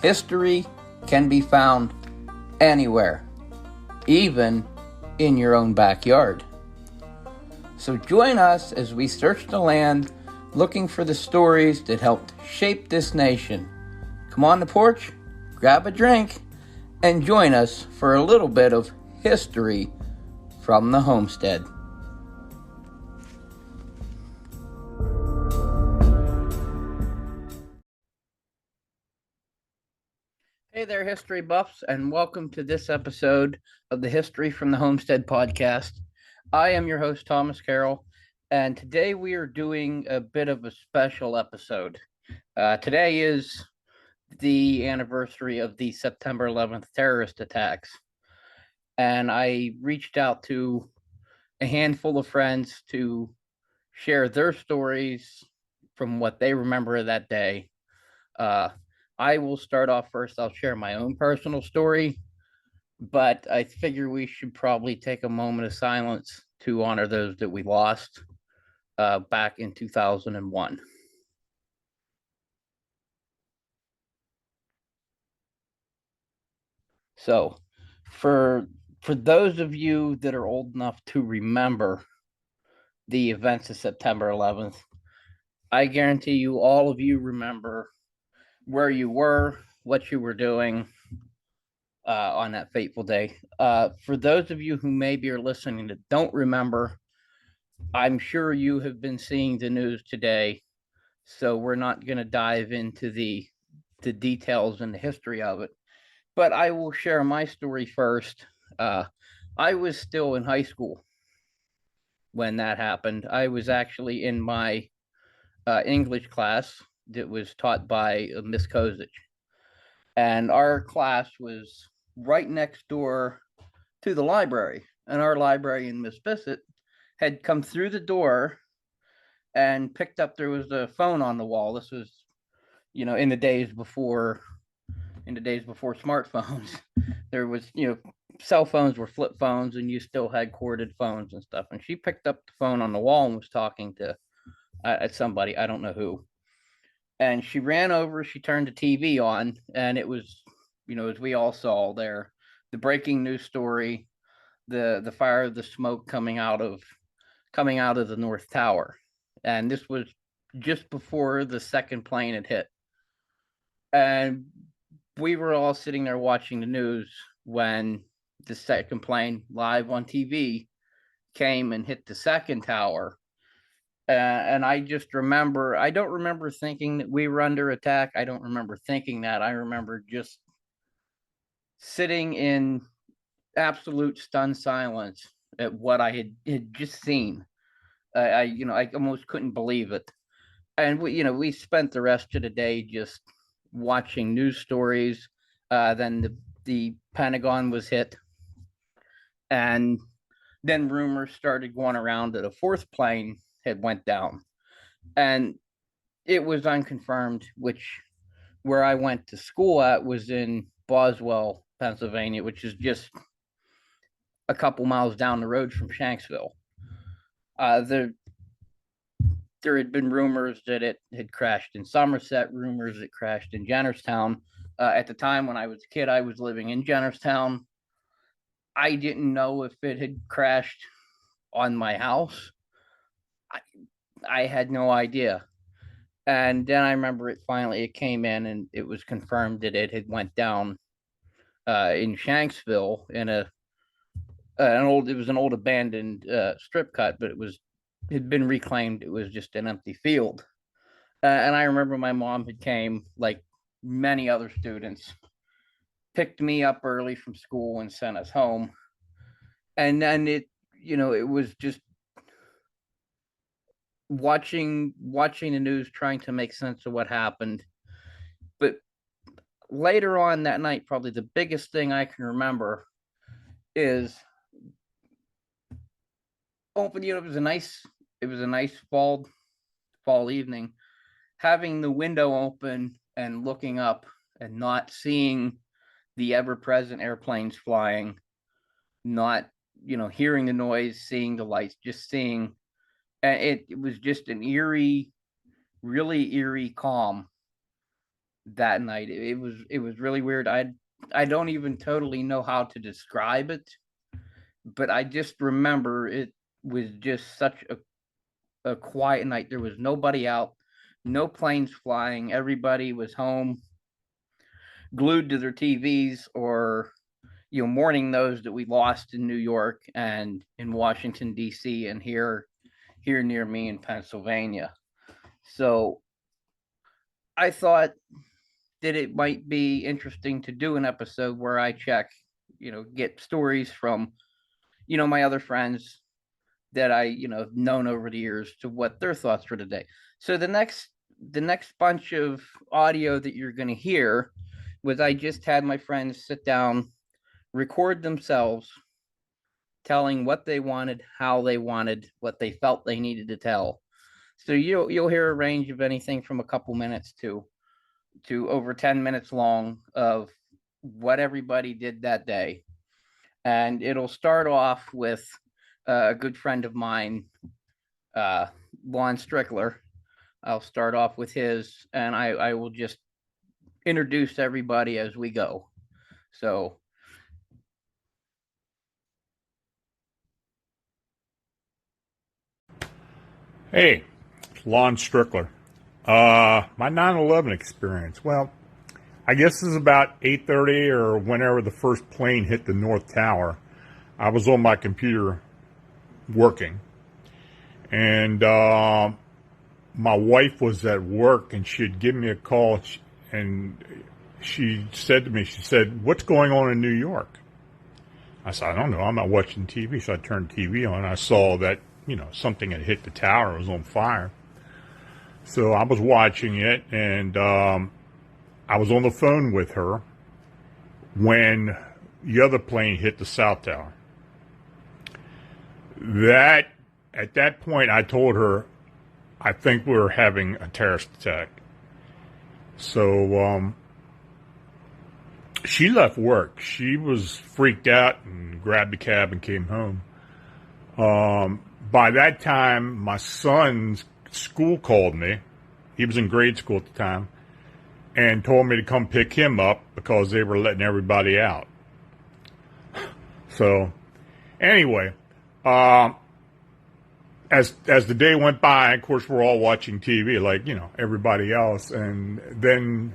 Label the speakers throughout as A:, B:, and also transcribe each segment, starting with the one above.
A: History can be found anywhere, even in your own backyard. So join us as we search the land, looking for the stories that helped shape this nation. Come on the porch, grab a drink, and join us for a little bit of history from the homestead. Hey there, history buffs, and welcome to this episode of the History from the Homestead podcast. I am your host, Thomas Carroll, and today we are doing a bit of a special episode. Today is the anniversary of the September 11th terrorist attacks, and I reached out to a handful of friends to share their stories from what they remember of that day. I will start off first. I'll share my own personal story, but I figure we should probably take a moment of silence to honor those that we lost back in 2001. So, for those of you that are old enough to remember the events of September 11th, I guarantee you, all of you remember where you were, what you were doing on that fateful day. For those of you who maybe are listening that don't remember, I'm sure you have been seeing the news today, so we're not going to dive into the details and the history of it. But I will share my story first. I was still in high school when that happened. I was actually in my English class that was taught by Miss Kozic. And our class was right next door to the library. And our librarian, Miss Bissett, had come through the door and picked up, there was a phone on the wall. This was, in the days before smartphones. There was, cell phones were flip phones, and you still had corded phones and stuff. And she picked up the phone on the wall and was talking to somebody, I don't know who. And she ran over, she turned the TV on, and it was, as we all saw there, the breaking news story, the fire, the smoke coming out of the North Tower. And this was just before the second plane had hit. And we were all sitting there watching the news when the second plane, live on TV, came and hit the second tower. And I just remember, I don't remember thinking that we were under attack. I don't remember thinking that. I remember just sitting in absolute stunned silence at what I had just seen. I almost couldn't believe it. And we spent the rest of the day just watching news stories. Then the Pentagon was hit, and then rumors started going around that a fourth plane had went down, and it was unconfirmed. Which, where I went to school at, was in Boswell, Pennsylvania, which is just a couple miles down the road from Shanksville. There had been rumors that it had crashed in Somerset, rumors it crashed in Jennerstown. At the time when I was a kid, I was living in Jennerstown. I didn't know if it had crashed on my house. I had no idea. And then I remember it came in, and it was confirmed that it had went down in Shanksville in it was an old abandoned strip cut, but it had been reclaimed. It was just an empty field. And I remember my mom had came, like many other students, picked me up early from school and sent us home. And then it was just watching the news, trying to make sense of what happened. But later on that night, probably the biggest thing I can remember is it was a nice fall evening, having the window open and looking up and not seeing the ever-present airplanes flying, not hearing the noise, seeing the lights, just seeing. And it was just an eerie, really eerie calm that night. It was really weird. I don't even totally know how to describe it, but I just remember it was just such a quiet night. There was nobody out, no planes flying. Everybody was home, glued to their TVs, or mourning those that we lost in New York and in Washington D.C. and here near me in Pennsylvania. So I thought that it might be interesting to do an episode where I check, get stories from, my other friends that I, have known over the years to what their thoughts were today. So the next bunch of audio that you're going to hear was I just had my friends sit down, record themselves telling what they wanted, how they wanted, what they felt they needed to tell. So you'll hear a range of anything from a couple minutes to over 10 minutes long of what everybody did that day. And it'll start off with a good friend of mine, uh, Lon Strickler. I'll start off with his, and I will just introduce everybody as we go. So,
B: Hey, it's Lon Strickler. My 9/11 experience. Well, I guess this is about 8:30 or whenever the first plane hit the North Tower. I was on my computer working, and my wife was at work, and she had given me a call, and she said to me, she said, "What's going on in New York?" I said, "I don't know. I'm not watching TV." So I turned the TV on, and I saw that, something had hit the tower. It was on fire. So I was watching it, and I was on the phone with her when the other plane hit the South Tower. At that point, I told her, I think we were having a terrorist attack. So she left work. She was freaked out and grabbed a cab and came home. By that time, my son's school called me. He was in grade school at the time, and told me to come pick him up because they were letting everybody out. So anyway, as the day went by, of course, we're all watching TV like, everybody else. And then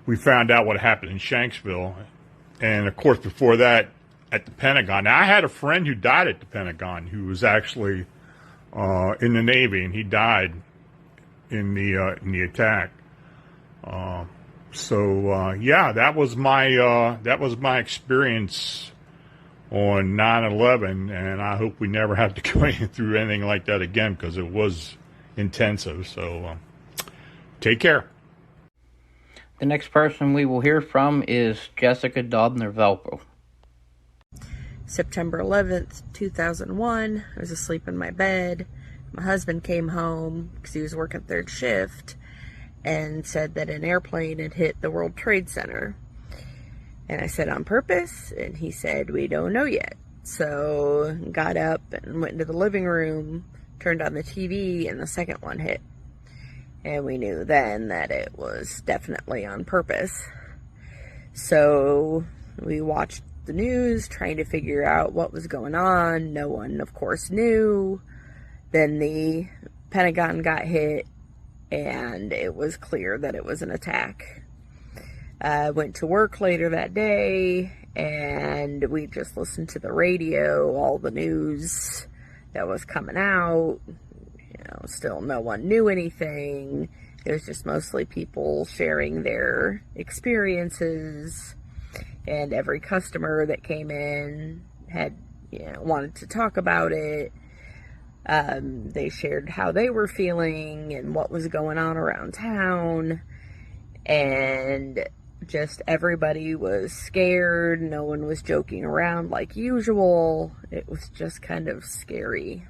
B: we found out what happened in Shanksville. And of course, before that, at the Pentagon. Now, I had a friend who died at the Pentagon who was actually in the Navy, and he died in the attack. Yeah, that was my experience on 9/11, and I hope we never have to go through anything like that again because it was intensive. So take care.
A: the next person we will hear from is Jessica Dobner-Velpo.
C: September 11th, 2001. I was asleep in my bed. My husband came home because he was working third shift and said that an airplane had hit the World Trade Center. And I said, on purpose? And he said, we don't know yet. So got up and went into the living room, turned on the TV, and the second one hit. And we knew then that it was definitely on purpose. So we watched the news, trying to figure out what was going on. No one, of course, knew. Then the Pentagon got hit, and it was clear that it was an attack. I went to work later that day, and we just listened to the radio, all the news that was coming out. Still no one knew anything. It was just mostly people sharing their experiences, and every customer that came in had, wanted to talk about it. They shared how they were feeling and what was going on around town, and just everybody was scared. No one was joking around like usual. It was just kind of scary.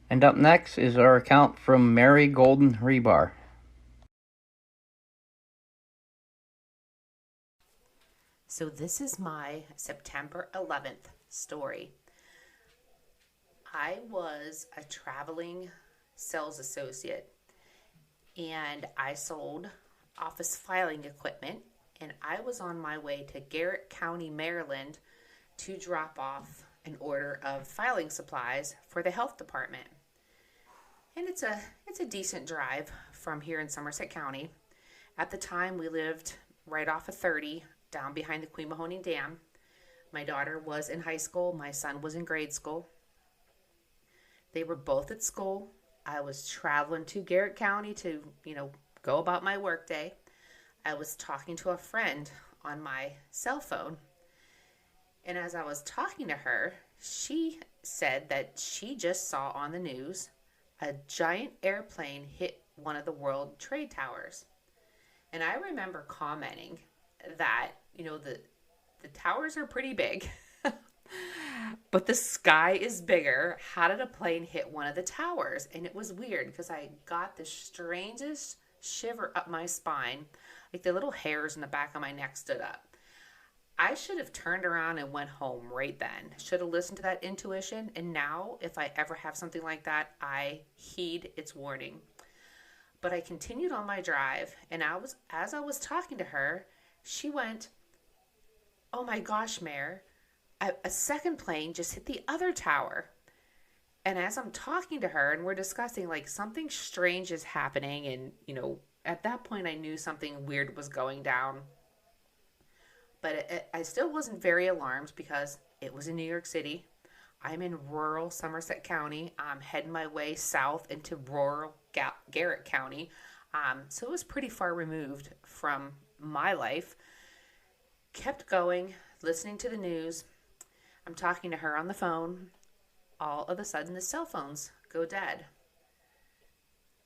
A: And up next is our account from Mary Golden Rebar.
D: So this is my September 11th story. I was a traveling sales associate and I sold office filing equipment, and I was on my way to Garrett County, Maryland to drop off an order of filing supplies for the health department. And it's a decent drive from here in Somerset County. At the time, we lived right off of 30 down behind the Queen Mahoning Dam. My daughter was in high school. My son was in grade school. They were both at school. I was traveling to Garrett County to, go about my work day. I was talking to a friend on my cell phone. And as I was talking to her, she said that she just saw on the news a giant airplane hit one of the World Trade Towers. And I remember commenting that, the towers are pretty big, but the sky is bigger. How did a plane hit one of the towers? And it was weird because I got the strangest shiver up my spine, like the little hairs in the back of my neck stood up. I should have turned around and went home right then. Should have listened to that intuition. And now, if I ever have something like that, I heed its warning. But I continued on my drive, and as I was talking to her, she went, "Oh my gosh, Mare, a second plane just hit the other tower." And as I'm talking to her and we're discussing, like, something strange is happening, and, at that point I knew something weird was going down. But I still wasn't very alarmed because it was in New York City. I'm in rural Somerset County. I'm heading my way south into rural Garrett County. So it was pretty far removed from my life. Kept going, listening to the news. I'm talking to her on the phone. All of a sudden, the cell phones go dead.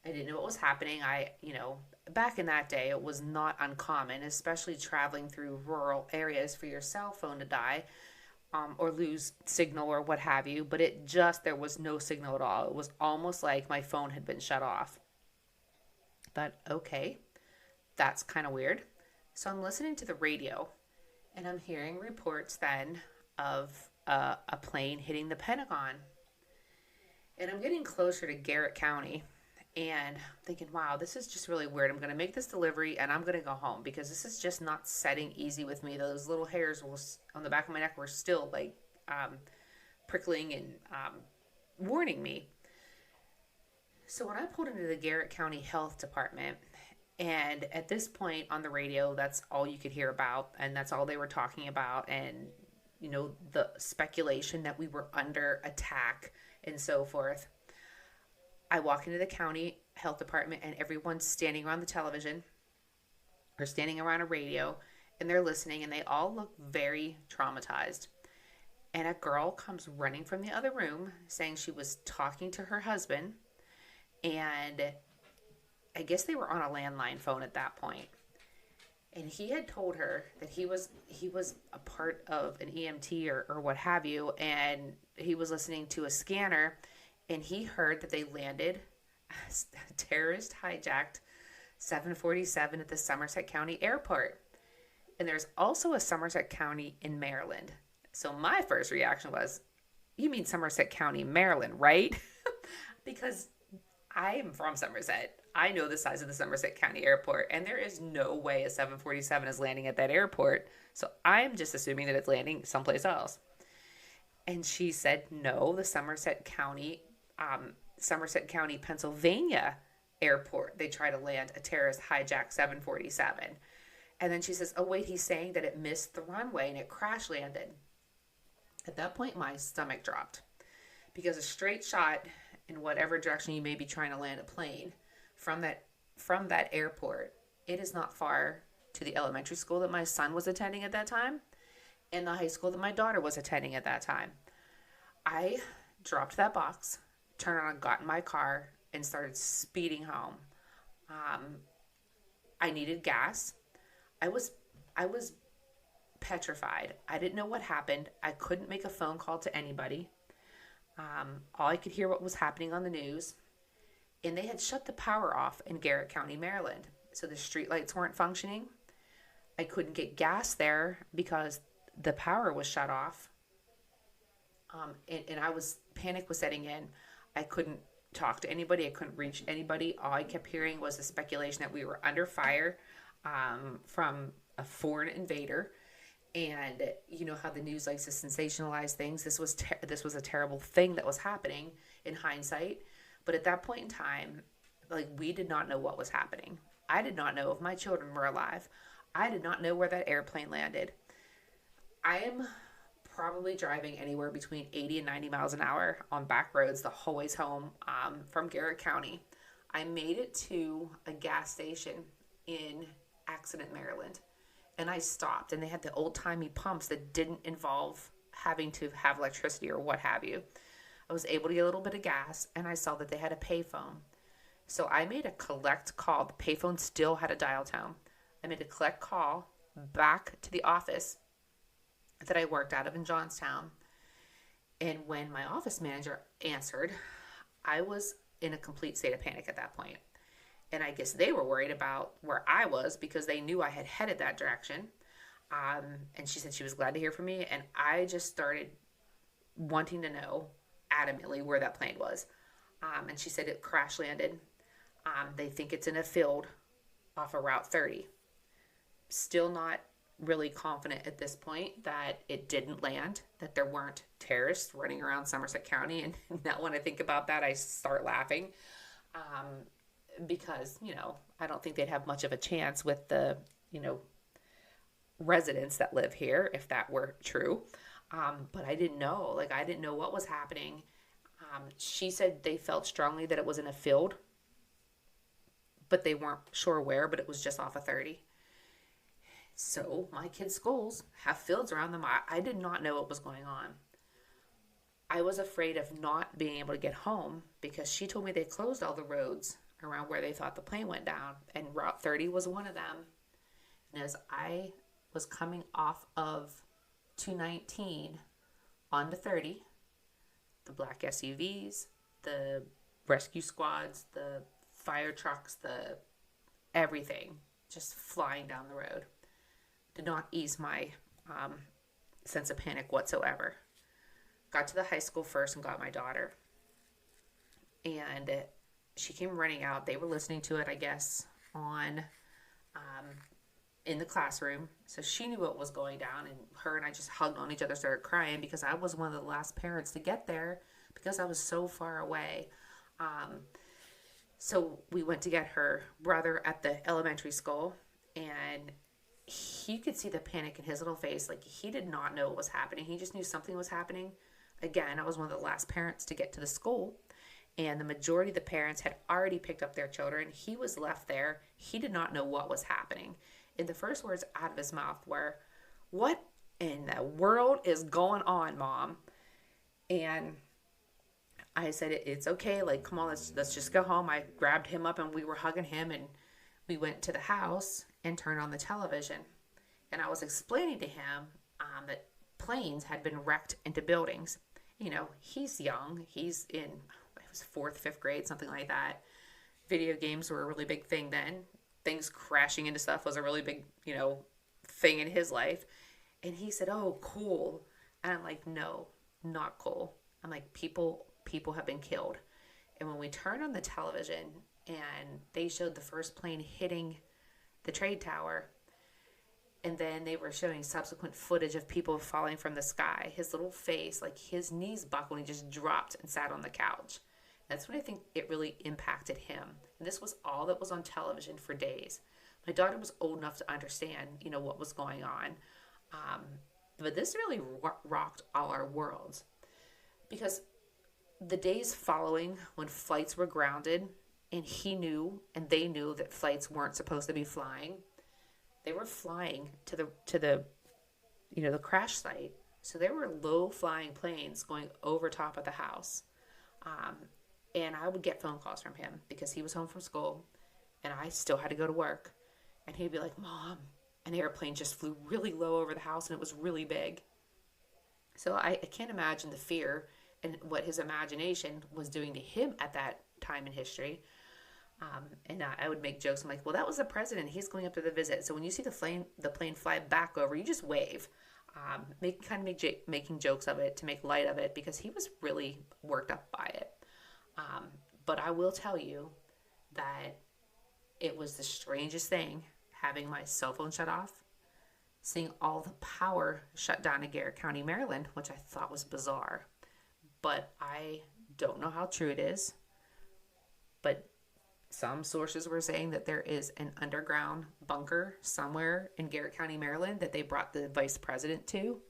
D: I didn't know what was happening. Back in that day, it was not uncommon, especially traveling through rural areas, for your cell phone to die or lose signal or what have you. But there was no signal at all. It was almost like my phone had been shut off. But okay, that's kind of weird. So I'm listening to the radio, and I'm hearing reports then of a plane hitting the Pentagon. And I'm getting closer to Garrett County. And thinking, wow, this is just really weird. I'm going to make this delivery and I'm going to go home because this is just not setting easy with me. Those little hairs on the back of my neck were still prickling and warning me. So when I pulled into the Garrett County Health Department, and at this point on the radio, that's all you could hear about, and that's all they were talking about, and the speculation that we were under attack and so forth. I walk into the county health department, and everyone's standing around the television or standing around a radio, and they're listening, and they all look very traumatized. And a girl comes running from the other room saying she was talking to her husband, and I guess they were on a landline phone at that point. And he had told her that he was a part of an EMT or what have you, and he was listening to a scanner, and he heard that they landed a terrorist hijacked 747 at the Somerset County Airport. And there's also a Somerset County in Maryland. So my first reaction was, you mean Somerset County, Maryland, right? Because I am from Somerset. I know the size of the Somerset County Airport, and there is no way a 747 is landing at that airport. So I'm just assuming that it's landing someplace else. And she said, no, the Somerset County, Pennsylvania airport. They try to land a terrorist hijacked 747. And then she says, oh, wait, he's saying that it missed the runway and it crash landed. At that point, my stomach dropped, because a straight shot in whatever direction you may be trying to land a plane from that airport, it is not far to the elementary school that my son was attending at that time and the high school that my daughter was attending at that time. I dropped that box, turned around, got in my car, and started speeding home. I needed gas. I was petrified. I didn't know what happened. I couldn't make a phone call to anybody. All I could hear what was happening on the news. And they had shut the power off in Garrett County, Maryland. So the street lights weren't functioning. I couldn't get gas there because the power was shut off. And panic was setting in. I couldn't talk to anybody. I couldn't reach anybody. All I kept hearing was the speculation that we were under fire from a foreign invader. And you know how the news likes to sensationalize things. This was a terrible thing that was happening in hindsight. But at that point in time, like, we did not know what was happening. I did not know if my children were alive. I did not know where that airplane landed. I am probably driving anywhere between 80 and 90 miles an hour on back roads the whole ways home from Garrett County. I made it to a gas station in Accident, Maryland, and I stopped, and they had the old-timey pumps that didn't involve having to have electricity or what have you. I was able to get a little bit of gas, and I saw that they had a payphone. So I made a collect call. The payphone still had a dial tone. I made a collect call back to the office that I worked out of in Johnstown. And when my office manager answered, I was in a complete state of panic at that point. And I guess they were worried about where I was because they knew I had headed that direction. And she said she was glad to hear from me. And I just started wanting to know adamantly where that plane was. And she said it crash landed. They think it's in a field off of Route 30. Still not really confident at this point that it didn't land, that there weren't terrorists running around Somerset County. And now when I think about that, I start laughing because, you know, I don't think they'd have much of a chance with the, you know, residents that live here if that were true. But I didn't know. Like, I didn't know what was happening. She said they felt strongly that it was in a field, but they weren't sure where, but it was just off of 30. So my kids' schools have fields around them. I did not know what was going on. I was afraid of not being able to get home because she told me they closed all the roads around where they thought the plane went down, and Route 30 was one of them. And as I was coming off of 219 onto 30, the black SUVs, the rescue squads, the fire trucks, the everything just flying down the road did not ease my sense of panic whatsoever. Got to the high school first and got my daughter. And she came running out. They were listening to it, I guess, on in the classroom. So she knew what was going down, and her and I just hugged on each other, started crying because I was one of the last parents to get there because I was so far away. So we went to get her brother at the elementary school, and you could see the panic in his little face. Like, he did not know what was happening. He just knew something was happening. Again, I was one of the last parents to get to the school, and the majority of the parents had already picked up their children. He was left there. He did not know what was happening. And the first words out of his mouth were, "What in the world is going on, Mom?" And I said, "It's okay. Like, come on, let's just go home." I grabbed him up and we were hugging him, and we went to the house and turned on the television. And I was explaining to him that planes had been wrecked into buildings. You know, he's young. He's in, it was 4th, 5th grade, something like that. Video games were a really big thing then. Things crashing into stuff was a really big, you know, thing in his life. And he said, "Oh, cool." And I'm like, "No, not cool." I'm like, people have been killed. And when we turned on the television and they showed the first plane hitting the trade tower, and then they were showing subsequent footage of people falling from the sky, his little face, like his knees buckled, and he just dropped and sat on the couch. That's when I think it really impacted him. And this was all that was on television for days. My daughter was old enough to understand, you know, what was going on. But this really rocked all our worlds. Because the days following, when flights were grounded, and he knew and they knew that flights weren't supposed to be flying, they were flying to the you know, the crash site. So there were low flying planes going over top of the house. And I would get phone calls from him because he was home from school and I still had to go to work. And he'd be like, "Mom, an airplane just flew really low over the house and it was really big." So I can't imagine the fear and what his imagination was doing to him at that time in history. And I would make jokes. I'm like, "Well, that was the president. He's going up to the visit. So when you see the plane fly back over, you just wave." Making jokes of it to make light of it because he was really worked up by it. But I will tell you that it was the strangest thing having my cell phone shut off, seeing all the power shut down in Garrett County, Maryland, which I thought was bizarre. But I don't know how true it is. But some sources were saying that there is an underground bunker somewhere in Garrett County, Maryland that they brought the vice president to.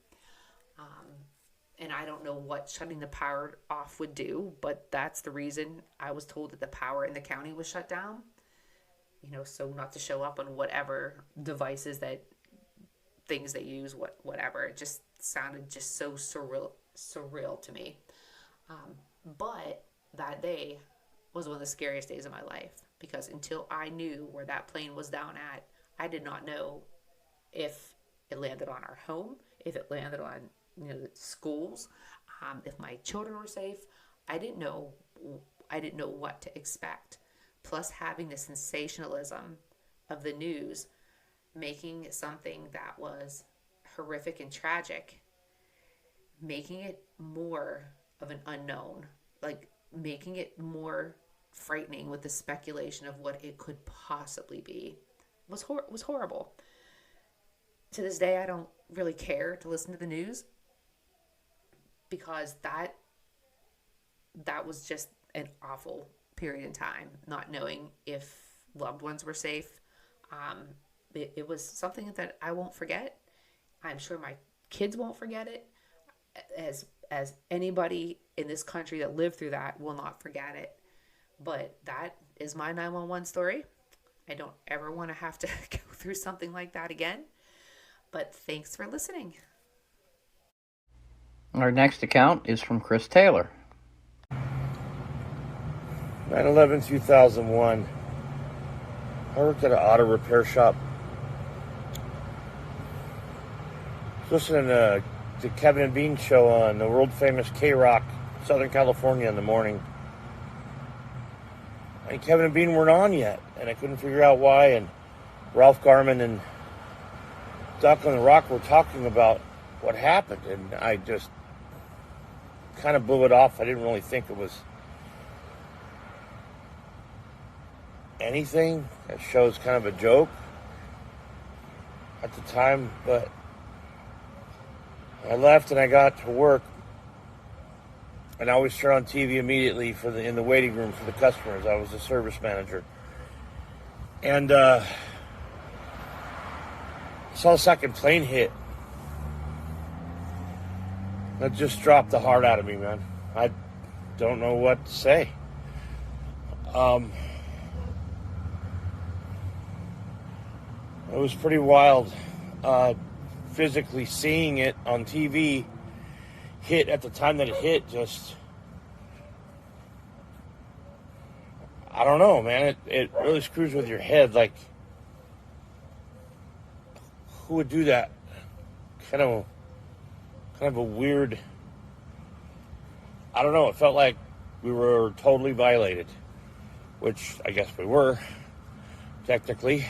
D: And I don't know what shutting the power off would do, but that's the reason I was told that the power in the county was shut down. So not to show up on whatever devices things they use, whatever. It just sounded just so surreal to me. But that day was one of the scariest days of my life, because until I knew where that plane was down at, I did not know if it landed on our home, if it landed on the schools, if my children were safe. I didn't know what to expect. Plus, having the sensationalism of the news, making something that was horrific and tragic, making it more of an unknown, like making it more frightening with the speculation of what it could possibly be, was horrible. To this day, I don't really care to listen to the news, because that was just an awful period in time, not knowing if loved ones were safe. It was something that I won't forget. I'm sure my kids won't forget it, as anybody in this country that lived through that will not forget it. But that is my 911 story. I don't ever want to have to go through something like that again. But thanks for listening.
A: Our next account is from Chris Taylor.
E: 9/11/2001. I worked at an auto repair shop. I was listening to the Kevin and Bean show on the world famous K-Rock, Southern California, in the morning. And Kevin and Bean weren't on yet, and I couldn't figure out why. And Ralph Garman and Doc on the Rock were talking about what happened, and I just kind of blew it off. I didn't really think it was anything. That show's kind of a joke at the time, but I left and I got to work, and I always turn on TV immediately in the waiting room for the customers. I was a service manager, and I saw the second plane hit. That just dropped the heart out of me, man. I don't know what to say. It was pretty wild. Physically seeing it on TV hit at the time that it hit, just, I don't know, man. It really screws with your head. Like, who would do that? Kind of a weird, I don't know, it felt like we were totally violated, which I guess we were, technically.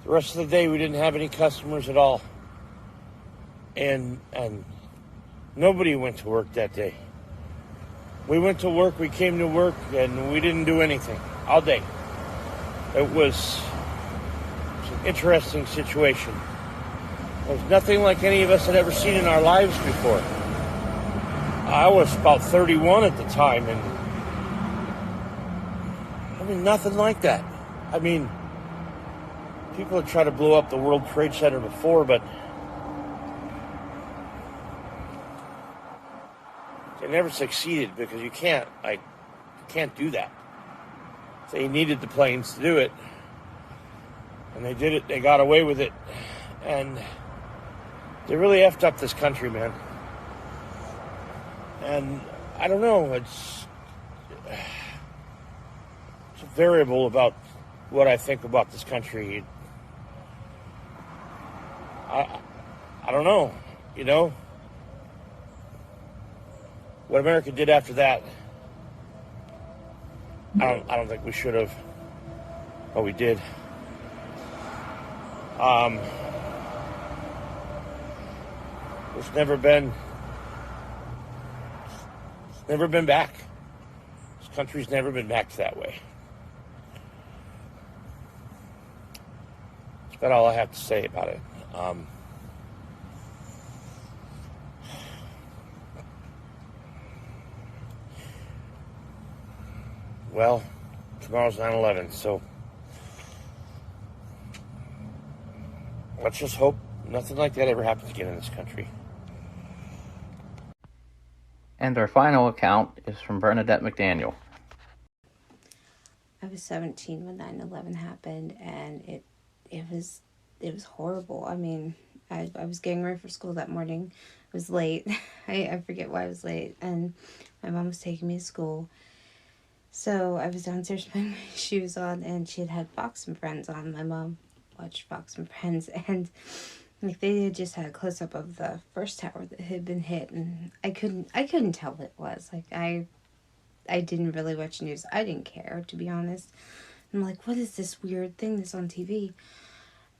E: The rest of the day, we didn't have any customers at all. And nobody went to work that day. We went to work, we came to work, and we didn't do anything all day. It was an interesting situation. It was nothing like any of us had ever seen in our lives before. I was about 31 at the time, and nothing like that. People had tried to blow up the World Trade Center before, but they never succeeded, because you can't do that. They needed the planes to do it, and they did it. They got away with it, and they really effed up this country, man. And I don't know, it's a variable about what I think about this country. I don't know, what America did after that. I don't think we should have, but we did. There's never been never been back. This country's never been back that way. That's about all I have to say about it. Well, tomorrow's 9/11, so let's just hope nothing like that ever happens again in this country.
A: And our final account is from Bernadette McDaniel.
F: I was 17 when 9/11 happened, and it was horrible. I mean, I was getting ready for school that morning. It was late. I forget why I was late, and my mom was taking me to school. So I was downstairs putting my shoes on, and she had Fox and Friends on. My mom watched Fox and Friends, and like they had just had a close up of the first tower that had been hit, and I couldn't tell what it was. Like I didn't really watch news. I didn't care, to be honest. I'm like, what is this weird thing that's on TV?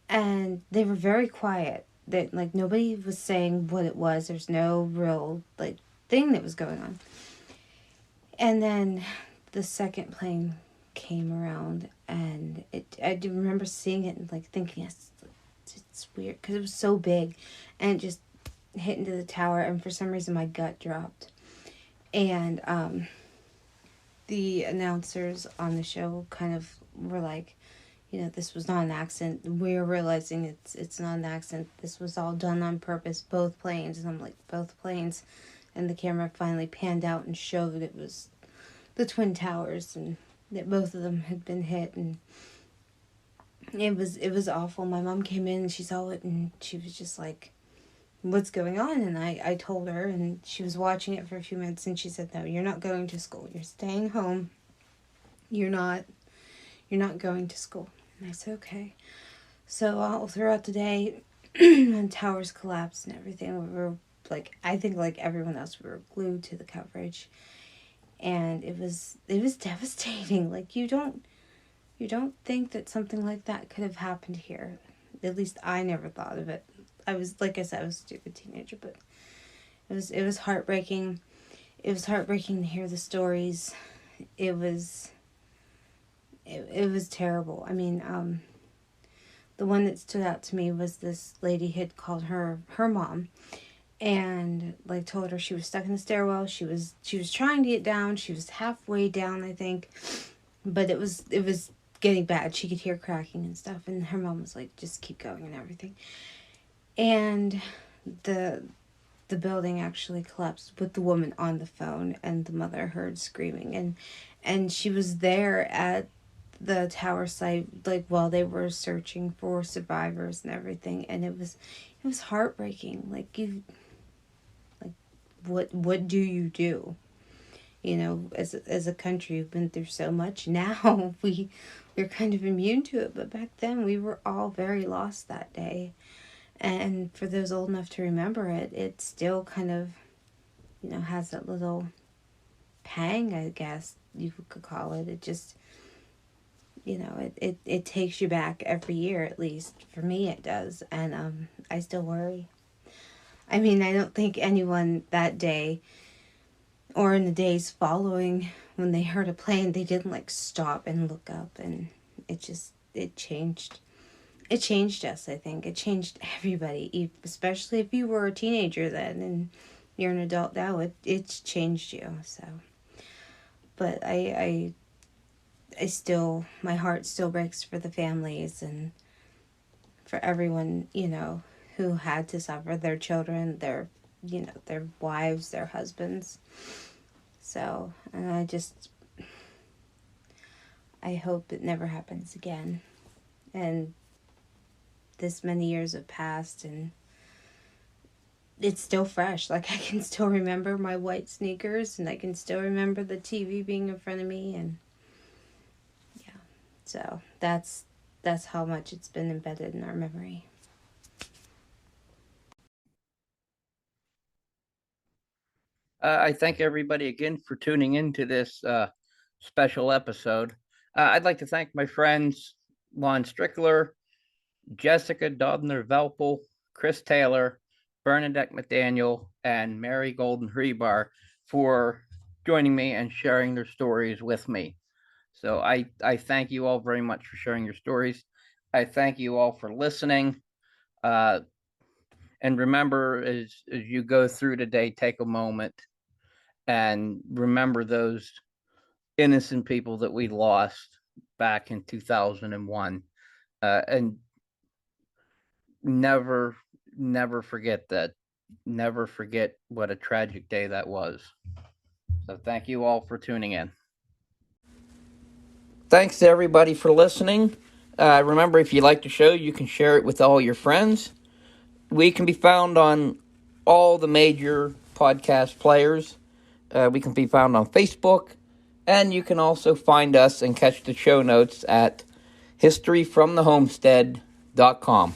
F: And they were very quiet. That like nobody was saying what it was. There's no real like thing that was going on. And then the second plane came around, and I do remember seeing it and like thinking it's weird because it was so big, and it just hit into the tower, and for some reason my gut dropped. And the announcers on the show kind of were like, you know, this was not an accident. We're realizing it's not an accident. This was all done on purpose, both planes. And I'm like, both planes? And the camera finally panned out and showed it was the Twin Towers and that both of them had been hit. And it was awful. My mom came in and she saw it and she was just like, what's going on? And I told her, and she was watching it for a few minutes, and she said, no, you're not going to school. You're staying home. You're not going to school. And I said, okay. So all throughout the day, when towers collapsed and everything, we were like, I think like everyone else, we were glued to the coverage. And it was devastating. Like you don't think that something like that could have happened here. At least I never thought of it. I was, like I said, I was a stupid teenager, but it was heartbreaking. It was heartbreaking to hear the stories. It was terrible. I mean, the one that stood out to me was this lady had called her mom, and like told her she was stuck in the stairwell. She was trying to get down. She was halfway down, I think, but it was getting bad. She could hear cracking and stuff, and her mom was like, just keep going and everything. And the building actually collapsed with the woman on the phone, and the mother heard screaming, and she was there at the tower site like while they were searching for survivors and everything, and it was heartbreaking. Like what do you do? You know, as a country, we've been through so much. Now we're kind of immune to it, but back then we were all very lost that day. And for those old enough to remember it, it still kind of, you know, has that little pang, I guess you could call it. It just, you know, it takes you back every year, at least. For me, it does. And I still worry. I mean, I don't think anyone that day or in the days following, when they heard a plane, they didn't like stop and look up. And it changed. It changed us, I think. It changed everybody, especially if you were a teenager then and you're an adult now. It's changed you, so. But I still, my heart still breaks for the families and for everyone, you know, who had to suffer, their children, their wives, their husbands. So, and I hope it never happens again. And this many years have passed and it's still fresh. Like I can still remember my white sneakers and I can still remember the TV being in front of me, and yeah. So that's how much it's been embedded in our memory.
A: I thank everybody again for tuning into this special episode. I'd like to thank my friends Lon Strickler, Jessica Dodner-Velpel, Chris Taylor, Bernadette McDaniel, and Mary Golden Rebar for joining me and sharing their stories with me. So I thank you all very much for sharing your stories. I thank you all for listening. And remember, as you go through today, take a moment and remember those innocent people that we lost back in 2001. And never forget that. Never forget what a tragic day that was. So thank you all for tuning in. Thanks to everybody for listening. Remember, if you like the show, you can share it with all your friends. We can be found on all the major podcast players. We can be found on Facebook. And you can also find us and catch the show notes at historyfromthehomestead.com.